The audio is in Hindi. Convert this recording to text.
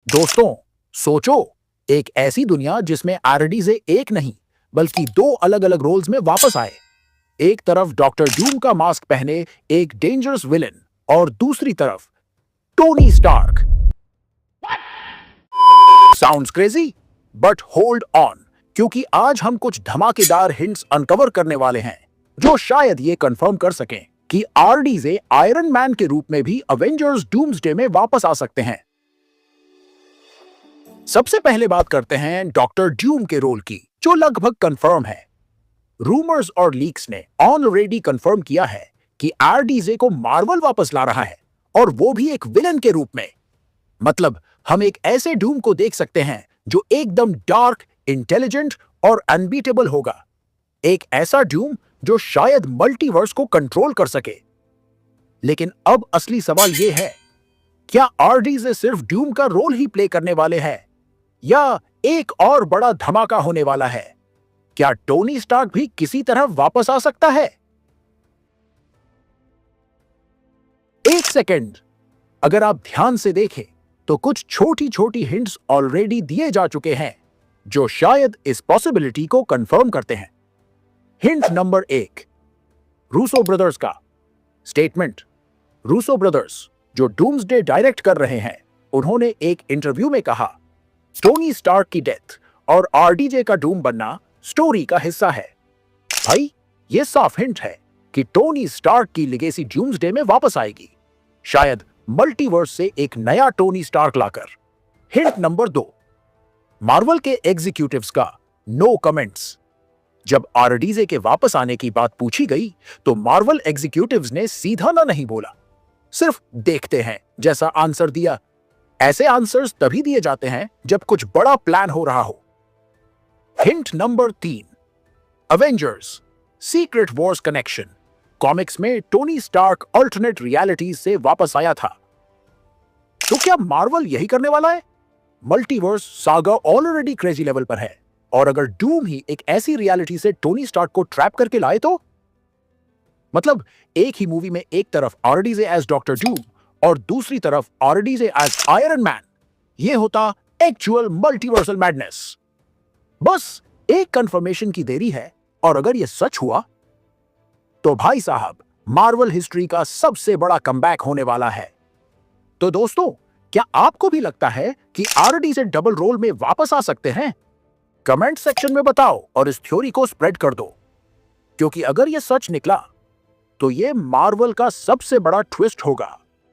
दोस्तों, सोचो, एक ऐसी दुनिया जिसमें आरडीजे एक नहीं बल्कि दो अलग अलग रोल्स में वापस आए। एक तरफ डॉक्टर डूम का मास्क पहने एक डेंजरस विलेन और दूसरी तरफ Tony Stark. Sounds crazy, but hold on, क्योंकि आज हम कुछ धमाकेदार हिंट्स अनकवर करने वाले हैं जो शायद ये कंफर्म कर सकें कि आरडीजे आयरन मैन के रूप में भी अवेंजर्स डूम्सडे में वापस आ सकते हैं। सबसे पहले बात करते हैं डॉक्टर ड्यूम के रोल की, जो लगभग कंफर्म है। रूमर्स और लीक्स ने ऑलरेडी कंफर्म किया है कि आरडीजे को मार्वल वापस ला रहा है, और वो भी एक विलन के रूप में। मतलब हम एक ऐसे डूम को देख सकते हैं जो एकदम डार्क, इंटेलिजेंट और अनबीटेबल होगा। एक ऐसा डूम जो शायद मल्टीवर्स को कंट्रोल कर सके। लेकिन अब असली सवाल यह है, क्या आरडीजे सिर्फ डूम का रोल ही प्ले करने वाले हैं, या एक और बड़ा धमाका होने वाला है? क्या टोनी स्टार्क भी किसी तरह वापस आ सकता है? एक सेकंड, अगर आप ध्यान से देखें तो कुछ छोटी छोटी हिंट्स ऑलरेडी दिए जा चुके हैं जो शायद इस पॉसिबिलिटी को कंफर्म करते हैं। हिंट नंबर 1, रूसो ब्रदर्स का स्टेटमेंट। रूसो ब्रदर्स, जो डूम्सडे डायरेक्ट कर रहे हैं, उन्होंने एक इंटरव्यू में कहा, टोनी स्टार्क की डेथ और आरडीजे का डूम बनना स्टोरी का हिस्सा है। भाई, यह साफ हिंट है कि टोनी स्टार्क की लेगेसी डूम्सडे में वापस आएगी, शायद मल्टीवर्स से एक नया टोनी स्टार्क लाकर। हिंट नंबर 2, मार्वल के एग्जीक्यूटिव्स का नो कमेंट्स। जब आरडीजे के वापस आने की बात पूछी गई तो मार्वल एग्जीक्यूटिव्स ने सीधा ना नहीं बोला, सिर्फ देखते हैं जैसा आंसर दिया। ऐसे आंसर्स तभी दिए जाते हैं जब कुछ बड़ा प्लान हो रहा हो। Hint number 3, Avengers secret Wars connection. Comics में टोनी स्टार्क अल्टरनेट रियलिटीज से वापस आया था, तो क्या मार्वल यही करने वाला है? Multiverse saga already crazy level पर है, और अगर डूम ही एक ऐसी रियलिटी से टोनी स्टार्क को ट्रैप करके लाए तो? मतलब एक ही मूवी में एक तरफ आरडीजे एज डॉक्टर डूम और दूसरी तरफ आरडीजे एज आयरन मैन। यह होता एक्चुअल मल्टीवर्सल मैडनेस। बस एक कंफर्मेशन की देरी है, और अगर यह सच हुआ तो भाई साहब, मार्वल हिस्ट्री का सबसे बड़ा कमबैक होने वाला है। तो दोस्तों, क्या आपको भी लगता है कि आरडीजे डबल रोल में वापस आ सकते हैं? कमेंट सेक्शन में बताओ और इस थ्योरी को स्प्रेड कर दो, क्योंकि अगर यह सच निकला तो यह मार्वल का सबसे बड़ा ट्विस्ट होगा।